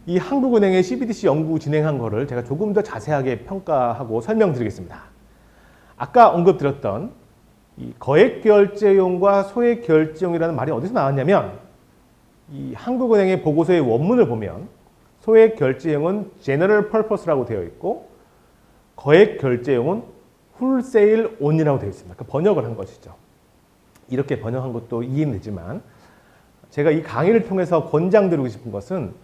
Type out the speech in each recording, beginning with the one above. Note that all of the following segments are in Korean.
이 한국은행의 CBDC 연구 진행한 거를 제가 조금 더 자세하게 평가하고 설명드리겠습니다. 아까 언급드렸던 이 거액결제용과 소액결제용이라는 말이 어디서 나왔냐면 이 한국은행의 보고서의 원문을 보면 소액결제용은 General Purpose라고 되어 있고 거액결제용은 Wholesale Only라고 되어 있습니다. 그 번역을 한 것이죠. 이렇게 번역한 것도 이해는 되지만 제가 이 강의를 통해서 권장드리고 싶은 것은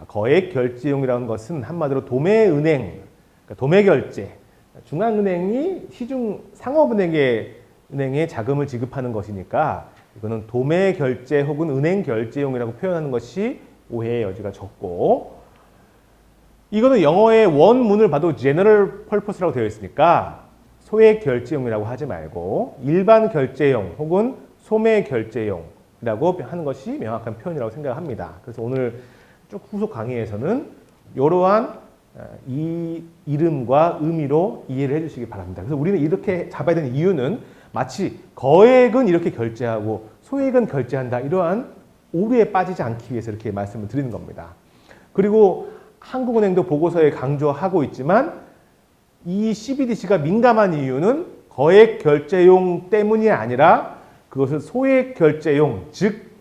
거액결제용이라는 것은 한마디로 도매은행, 그러니까 도매결제, 중앙은행이 시중 상업은행에 자금을 지급하는 것이니까 이거는 도매결제 혹은 은행결제용이라고 표현하는 것이 오해의 여지가 적고, 이거는 영어의 원문을 봐도 General Purpose라고 되어 있으니까 소액결제용이라고 하지 말고 일반 결제용 혹은 소매결제용이라고 하는 것이 명확한 표현이라고 생각합니다. 그래서 오늘 쭉 후속 강의에서는 이러한 이 이름과 의미로 이해를 해주시기 바랍니다. 그래서 우리는 이렇게 잡아야 되는 이유는 마치 거액은 이렇게 결제하고 소액은 결제한다, 이러한 오류에 빠지지 않기 위해서 이렇게 말씀을 드리는 겁니다. 그리고 한국은행도 보고서에 강조하고 있지만 이 CBDC가 민감한 이유는 거액 결제용 때문이 아니라 그것을 소액 결제용, 즉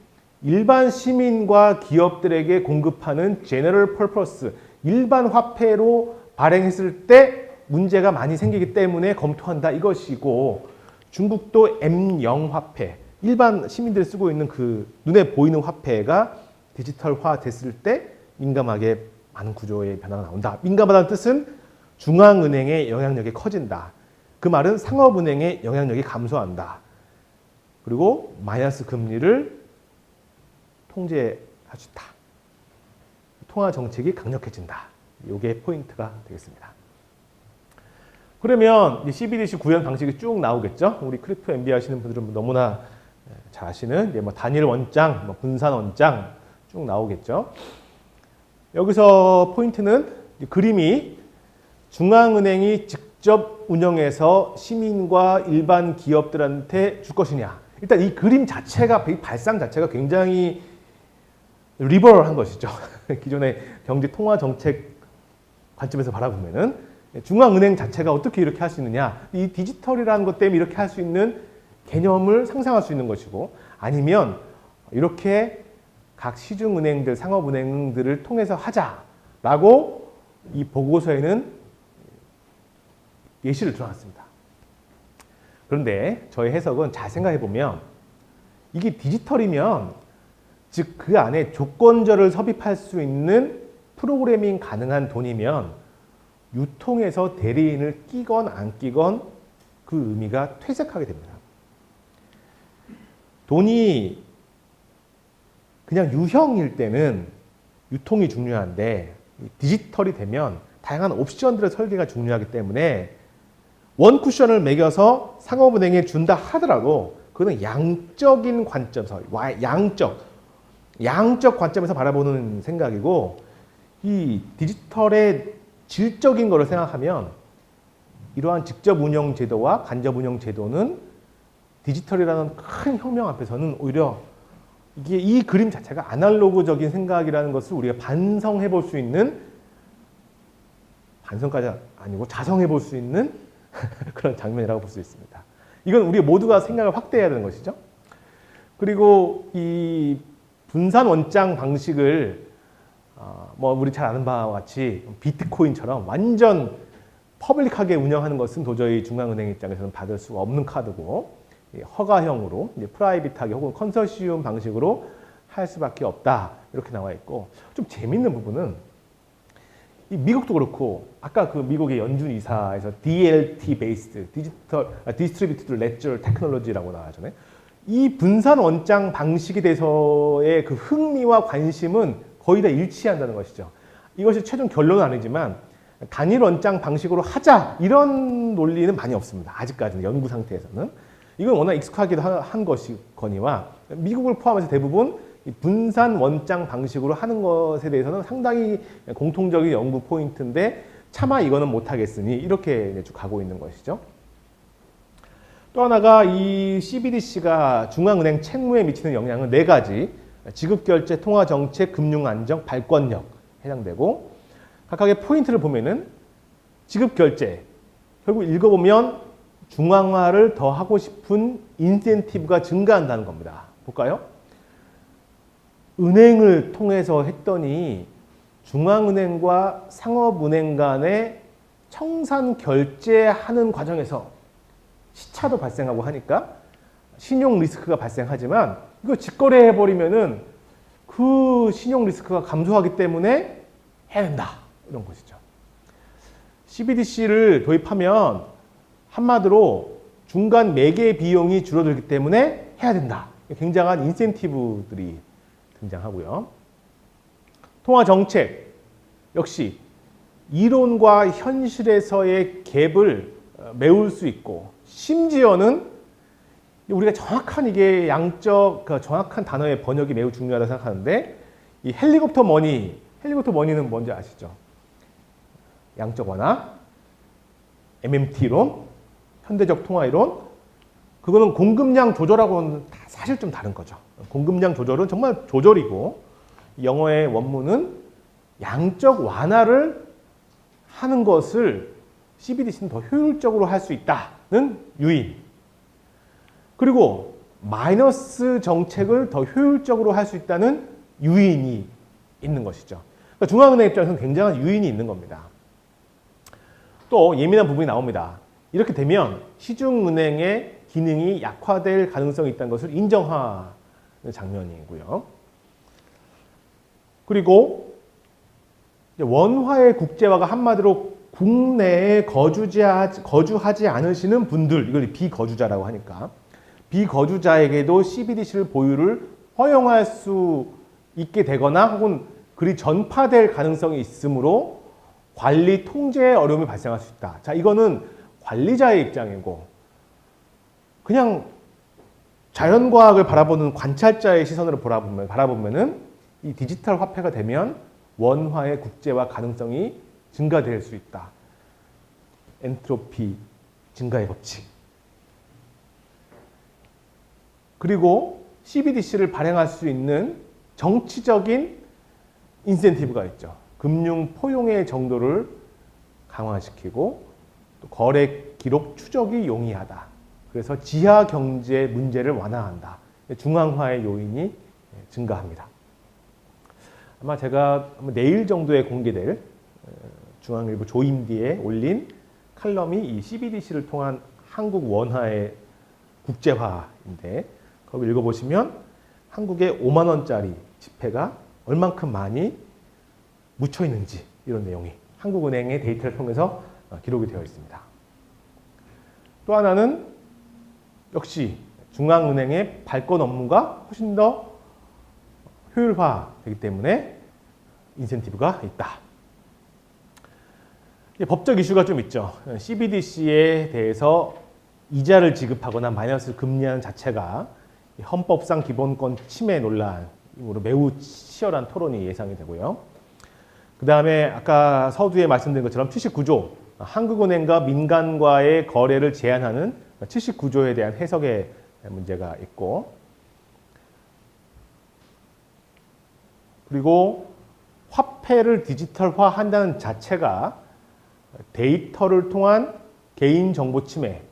일반 시민과 기업들에게 공급하는 General Purpose, 일반 화폐로 발행했을 때 문제가 많이 생기기 때문에 검토한다, 이것이고, 중국도 M0 화폐, 일반 시민들이 쓰고 있는 그 눈에 보이는 화폐가 디지털화 됐을 때 민감하게 많은 구조의 변화가 나온다. 민감하다는 뜻은 중앙은행의 영향력이 커진다. 그 말은 상업은행의 영향력이 감소한다. 그리고 마이너스 금리를 통제할 수 있다. 통화 정책이 강력해진다. 이게 포인트가 되겠습니다. 그러면 CBDC 구현 방식이 쭉 나오겠죠. 우리 크립토 MBA 하시는 분들은 너무나 잘 아시는 뭐 단일 원장, 분산 원장 쭉 나오겠죠. 여기서 포인트는 그림이 중앙은행이 직접 운영해서 시민과 일반 기업들한테 줄 것이냐. 일단 이 그림 자체가, 이 발상 자체가 굉장히 리버럴한 것이죠. 기존의 경제 통화 정책 관점에서 바라보면은 중앙은행 자체가 어떻게 이렇게 할 수 있느냐. 이 디지털이라는 것 때문에 이렇게 할 수 있는 개념을 상상할 수 있는 것이고, 아니면 이렇게 각 시중은행들, 상업은행들을 통해서 하자라고 이 보고서에는 예시를 들어놨습니다. 그런데 저의 해석은 잘 생각해 보면 이게 디지털이면, 즉 그 안에 조건절을 섭입할 수 있는 프로그래밍 가능한 돈이면 유통에서 대리인을 끼건 안 끼건 그 의미가 퇴색하게 됩니다. 돈이 그냥 유형일 때는 유통이 중요한데 디지털이 되면 다양한 옵션들의 설계가 중요하기 때문에 원 쿠션을 매겨서 상업은행에 준다 하더라도 그거는 양적인 관점에서, 양적 관점에서 바라보는 생각이고, 이 디지털의 질적인 거를 생각하면 이러한 직접 운영 제도와 간접 운영 제도는 디지털이라는 큰 혁명 앞에서는 오히려 이게 이 그림 자체가 아날로그적인 생각이라는 것을 우리가 반성해 볼 수 있는, 반성까지 아니고 자성해 볼 수 있는 그런 장면이라고 볼 수 있습니다. 이건 우리 모두가 생각을 확대해야 되는 것이죠. 그리고 이 분산 원장 방식을 뭐 우리 잘 아는 바와 같이 비트코인처럼 완전 퍼블릭하게 운영하는 것은 도저히 중앙은행 입장에서는 받을 수가 없는 카드고, 허가형으로 프라이빗하게 혹은 컨소시엄 방식으로 할 수밖에 없다, 이렇게 나와 있고, 좀 재밌는 부분은 이 미국도 그렇고 아까 그 미국의 연준 이사에서 DLT 베이스드 디스트리뷰티드 레저 테크놀로지라고 나와잖아요. 이 분산 원장 방식에 대해서의 그 흥미와 관심은 거의 다 일치한다는 것이죠. 이것이 최종 결론은 아니지만 단일 원장 방식으로 하자, 이런 논리는 많이 없습니다. 아직까지는 연구 상태에서는. 이건 워낙 익숙하기도 한 것이거니와 미국을 포함해서 대부분 분산 원장 방식으로 하는 것에 대해서는 상당히 공통적인 연구 포인트인데 차마 이거는 못하겠으니 이렇게 쭉 가고 있는 것이죠. 또 하나가 이 CBDC가 중앙은행 채무에 미치는 영향은 4가지. 지급결제, 통화정책, 금융안정, 발권력, 해당되고, 각각의 포인트를 보면은 지급 결제, 결국 읽어보면 중앙화를 더 하고 싶은 인센티브가 증가한다는 겁니다. 볼까요? 은행을 통해서 했더니 중앙은행과 상업은행 간의 청산 결제하는 과정에서 시차도 발생하고 하니까 신용 리스크가 발생하지만, 이거 직거래 해버리면은 그 신용 리스크가 감소하기 때문에 해야 된다, 이런 것이죠. CBDC를 도입하면 한마디로 중간 매개 비용이 줄어들기 때문에 해야 된다. 굉장한 인센티브들이 등장하고요. 통화 정책 역시 이론과 현실에서의 갭을 메울 수 있고, 심지어는 우리가 정확한 이게 양적, 정확한 단어의 번역이 매우 중요하다고 생각하는데, 이 헬리콥터 머니는 뭔지 아시죠? 양적 완화, MMT론, 현대적 통화이론, 그거는 공급량 조절하고는 사실 좀 다른 거죠. 공급량 조절은 정말 조절이고, 영어의 원문은 양적 완화를 하는 것을 CBDC는 더 효율적으로 할 수 있다는 유인. 그리고 마이너스 정책을 더 효율적으로 할 수 있다는 유인이 있는 것이죠. 그러니까 중앙은행 입장에서는 굉장한 유인이 있는 겁니다. 또 예민한 부분이 나옵니다. 이렇게 되면 시중은행의 기능이 약화될 가능성이 있다는 것을 인정하는 장면이고요. 그리고 원화의 국제화가 한마디로 국내에 거주하지 않으시는 분들, 이걸 비거주자라고 하니까 비거주자에게도 CBDC를 보유를 허용할 수 있게 되거나 혹은 그리 전파될 가능성이 있으므로 관리 통제에 어려움이 발생할 수 있다. 자, 이거는 관리자의 입장이고, 그냥 자연과학을 바라보는 관찰자의 시선으로 바라보면은 이 디지털 화폐가 되면 원화의 국제화 가능성이 증가될 수 있다. 엔트로피 증가의 법칙. 그리고 CBDC를 발행할 수 있는 정치적인 인센티브가 있죠. 금융 포용의 정도를 강화시키고, 또 거래 기록 추적이 용이하다. 그래서 지하 경제 문제를 완화한다. 중앙화의 요인이 증가합니다. 아마 제가 내일 정도에 공개될 중앙일보 조임디에 올린 칼럼이 이 CBDC를 통한 한국 원화의 국제화인데, 거기 읽어보시면 한국의 5만 원짜리 지폐가 얼만큼 많이 묻혀 있는지, 이런 내용이 한국은행의 데이터를 통해서 기록이 되어 있습니다. 또 하나는 역시 중앙은행의 발권 업무가 훨씬 더 효율화되기 때문에 인센티브가 있다. 법적 이슈가 좀 있죠. CBDC에 대해서 이자를 지급하거나 마이너스를 금리하는 자체가 헌법상 기본권 침해 논란으로 매우 치열한 토론이 예상이 되고요. 그 다음에 아까 서두에 말씀드린 것처럼 79조, 한국은행과 민간과의 거래를 제한하는 79조에 대한 해석의 문제가 있고, 그리고 화폐를 디지털화한다는 자체가 데이터를 통한 개인정보 침해,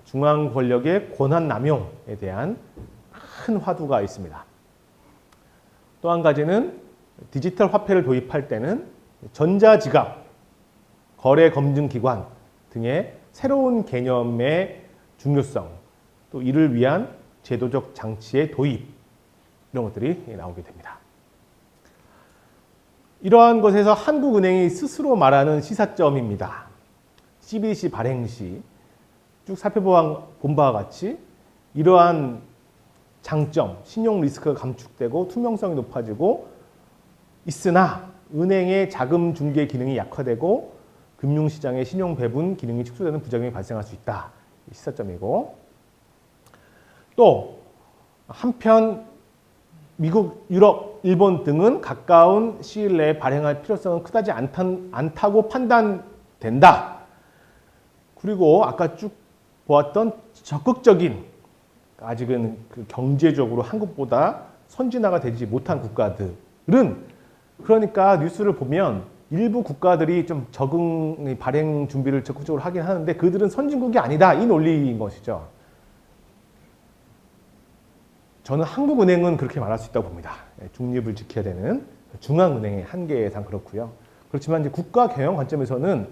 중앙 권력의 권한 남용에 대한 큰 화두가 있습니다. 또 한 가지는 디지털 화폐를 도입할 때는 전자지갑, 거래검증기관 등의 새로운 개념의 중요성, 또 이를 위한 제도적 장치의 도입, 이런 것들이 나오게 됩니다. 이러한 것에서 한국은행이 스스로 말하는 시사점입니다. CBDC 발행 시 쭉 살펴본 바와 같이 이러한 장점, 신용 리스크가 감축되고 투명성이 높아지고 있으나 은행의 자금 중개 기능이 약화되고 금융시장의 신용 배분 기능이 축소되는 부작용이 발생할 수 있다. 시사점이고, 또 한편 미국, 유럽, 일본 등은 가까운 시일 내에 발행할 필요성은 크다지 않다고 판단된다. 그리고 아까 쭉 보았던 적극적인, 아직은 그 경제적으로 한국보다 선진화가 되지 못한 국가들은 그러니까 뉴스를 보면 일부 국가들이 좀 적응, 발행 준비를 적극적으로 하긴 하는데 그들은 선진국이 아니다. 이 논리인 것이죠. 저는 한국은행은 그렇게 말할 수 있다고 봅니다. 중립을 지켜야 되는 중앙은행의 한계상 그렇고요. 그렇지만 이제 국가 경영 관점에서는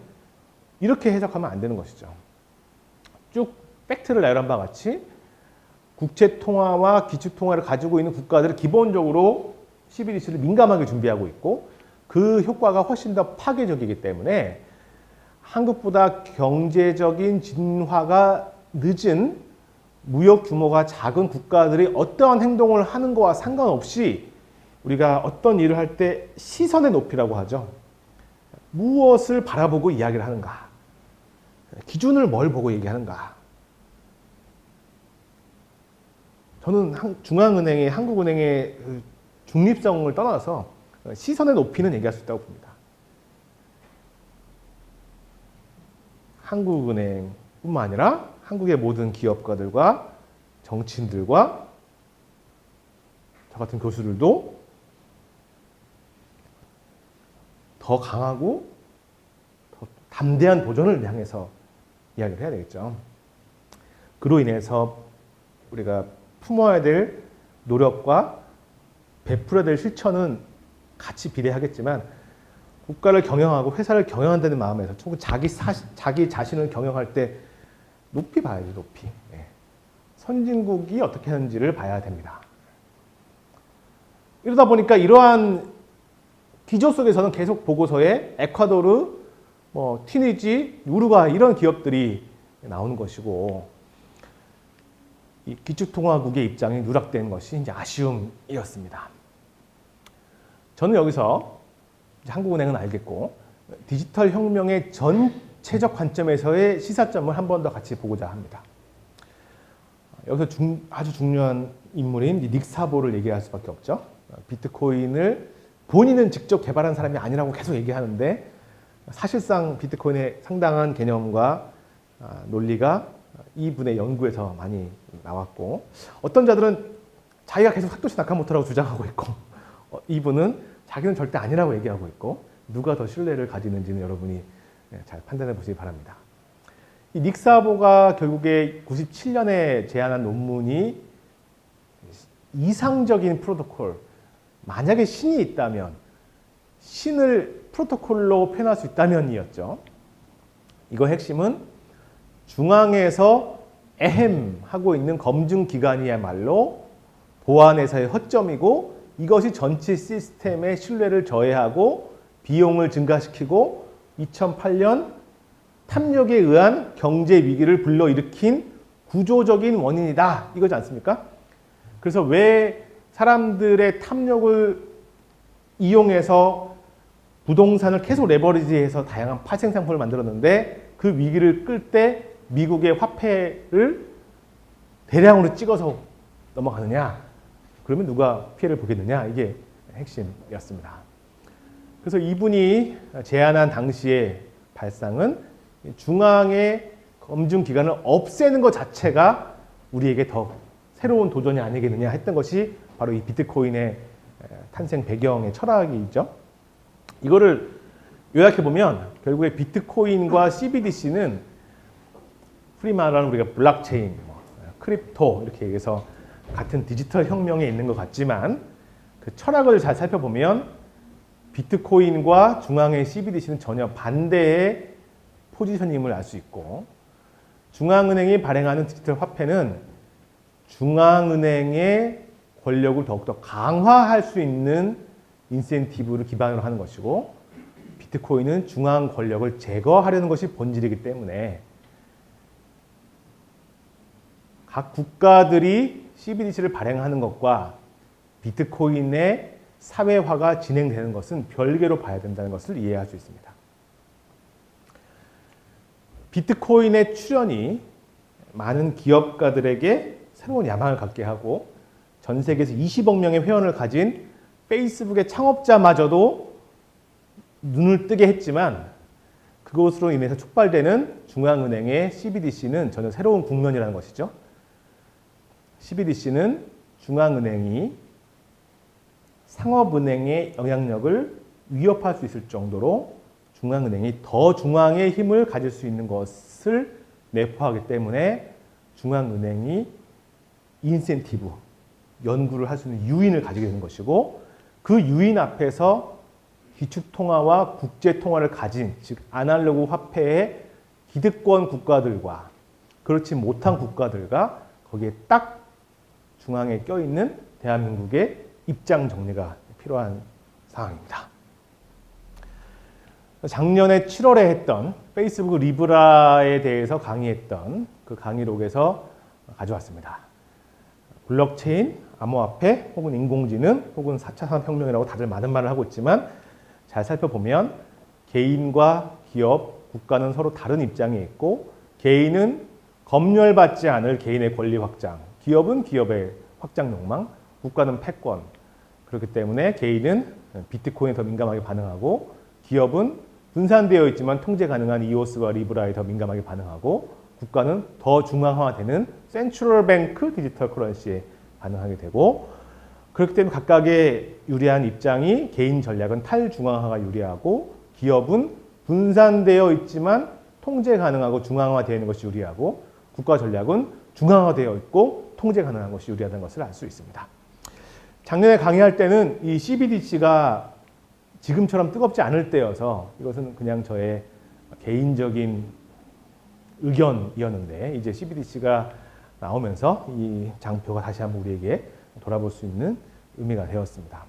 이렇게 해석하면 안 되는 것이죠. 쭉 팩트를 나열한 바와 같이 국채 통화와 기축 통화를 가지고 있는 국가들은 기본적으로 CBDC를 민감하게 준비하고 있고 그 효과가 훨씬 더 파괴적이기 때문에 한국보다 경제적인 진화가 늦은 무역 규모가 작은 국가들이 어떠한 행동을 하는 것과 상관없이 우리가 어떤 일을 할 때 시선의 높이라고 하죠. 무엇을 바라보고 이야기를 하는가? 기준을 뭘 보고 얘기하는가? 저는 중앙은행의 한국은행의 중립성을 떠나서 시선의 높이는 얘기할 수 있다고 봅니다. 한국은행뿐만 아니라 한국의 모든 기업가들과 정치인들과 저 같은 교수들도 더 강하고 더 담대한 도전을 향해서 이야기를 해야 되겠죠. 그로 인해서 우리가 품어야 될 노력과 베풀어야 될 실천은 같이 비례하겠지만 국가를 경영하고 회사를 경영한다는 마음에서 자기 자신을 경영할 때 높이 봐야죠. 높이. 선진국이 어떻게 하는지를 봐야 됩니다. 이러다 보니까 이러한 기조 속에서는 계속 보고서에 에콰도르, 튀니지, 우루과이 이런 기업들이 나오는 것이고 이 기축통화국의 입장이 누락된 것이 이제 아쉬움이었습니다. 저는 여기서 한국은행은 알겠고 디지털 혁명의 전체적 관점에서의 시사점을 한 번 더 같이 보고자 합니다. 여기서 아주 중요한 인물인 닉 사보를 얘기할 수밖에 없죠. 비트코인을 본인은 직접 개발한 사람이 아니라고 계속 얘기하는데 사실상 비트코인의 상당한 개념과 논리가 이분의 연구에서 많이 나왔고 어떤 자들은 자기가 계속 사토시 나카모토라고 주장하고 있고 이분은 자기는 절대 아니라고 얘기하고 있고 누가 더 신뢰를 가지는지는 여러분이 잘 판단해 보시기 바랍니다. 이 닉사보가 결국에 97년에 제안한 논문이 이상적인 프로토콜, 만약에 신이 있다면 신을 프로토콜로 표현할 수 있다면이었죠. 이거 핵심은 중앙에서 하고 있는 검증기관이야말로 보안에서의 허점이고 이것이 전체 시스템의 신뢰를 저해하고 비용을 증가시키고 2008년 탐욕에 의한 경제 위기를 불러일으킨 구조적인 원인이다. 이거지 않습니까? 그래서 왜 사람들의 탐욕을 이용해서 부동산을 계속 레버리지해서 다양한 파생 상품을 만들었는데 그 위기를 끌 때 미국의 화폐를 대량으로 찍어서 넘어가느냐? 그러면 누가 피해를 보겠느냐? 이게 핵심이었습니다. 그래서 이분이 제안한 당시의 발상은 중앙의 검증기관을 없애는 것 자체가 우리에게 더 새로운 도전이 아니겠느냐 했던 것이 바로 이 비트코인의 탄생 배경의 철학이죠. 이거를 요약해보면 결국에 비트코인과 CBDC는 흔히 말하는 우리가 블록체인, 크립토 이렇게 얘기해서 같은 디지털 혁명에 있는 것 같지만 그 철학을 잘 살펴보면 비트코인과 중앙의 CBDC는 전혀 반대의 포지션임을 알 수 있고 중앙은행이 발행하는 디지털 화폐는 중앙은행의 권력을 더욱더 강화할 수 있는 인센티브를 기반으로 하는 것이고 비트코인은 중앙 권력을 제거하려는 것이 본질이기 때문에 각 국가들이 CBDC를 발행하는 것과 비트코인의 사회화가 진행되는 것은 별개로 봐야 된다는 것을 이해할 수 있습니다. 비트코인의 출현이 많은 기업가들에게 새로운 야망을 갖게 하고 전 세계에서 20억 명의 회원을 가진 페이스북의 창업자마저도 눈을 뜨게 했지만 그것으로 인해서 촉발되는 중앙은행의 CBDC는 전혀 새로운 국면이라는 것이죠. CBDC는 중앙은행이 상업은행의 영향력을 위협할 수 있을 정도로 중앙은행이 더 중앙의 힘을 가질 수 있는 것을 내포하기 때문에 중앙은행이 인센티브, 연구를 할 수 있는 유인을 가지게 되는 것이고, 그 유인 앞에서 기축통화와 국제통화를 가진, 즉 아날로그 화폐의 기득권 국가들과 그렇지 못한 국가들과 거기에 딱 중앙에 껴있는 대한민국의 입장 정리가 필요한 상황입니다. 작년에 7월에 했던 페이스북 리브라에 대해서 강의했던 그 강의록에서 가져왔습니다. 블록체인, 암호화폐, 혹은 인공지능, 혹은 4차 산업혁명이라고 다들 많은 말을 하고 있지만 잘 살펴보면 개인과 기업, 국가는 서로 다른 입장에 있고, 개인은 검열받지 않을 개인의 권리 확장, 기업은 기업의 확장 욕망, 국가는 패권. 그렇기 때문에 개인은 비트코인에 더 민감하게 반응하고, 기업은 분산되어 있지만 통제 가능한 이오스와 리브라에 더 민감하게 반응하고, 국가는 더 중앙화되는 센트럴 뱅크 디지털 커런시에 반응하게 되고, 그렇기 때문에 각각의 유리한 입장이 개인 전략은 탈중앙화가 유리하고, 기업은 분산되어 있지만 통제 가능하고 중앙화되어 있는 것이 유리하고, 국가 전략은 중앙화되어 있고 통제 가능한 것이 유리하다는 것을 알 수 있습니다. 작년에 강의할 때는 이 CBDC가 지금처럼 뜨겁지 않을 때여서 이것은 그냥 저의 개인적인 의견이었는데, 이제 CBDC가 나오면서 이 장표가 다시 한번 우리에게 돌아볼 수 있는 의미가 되었습니다.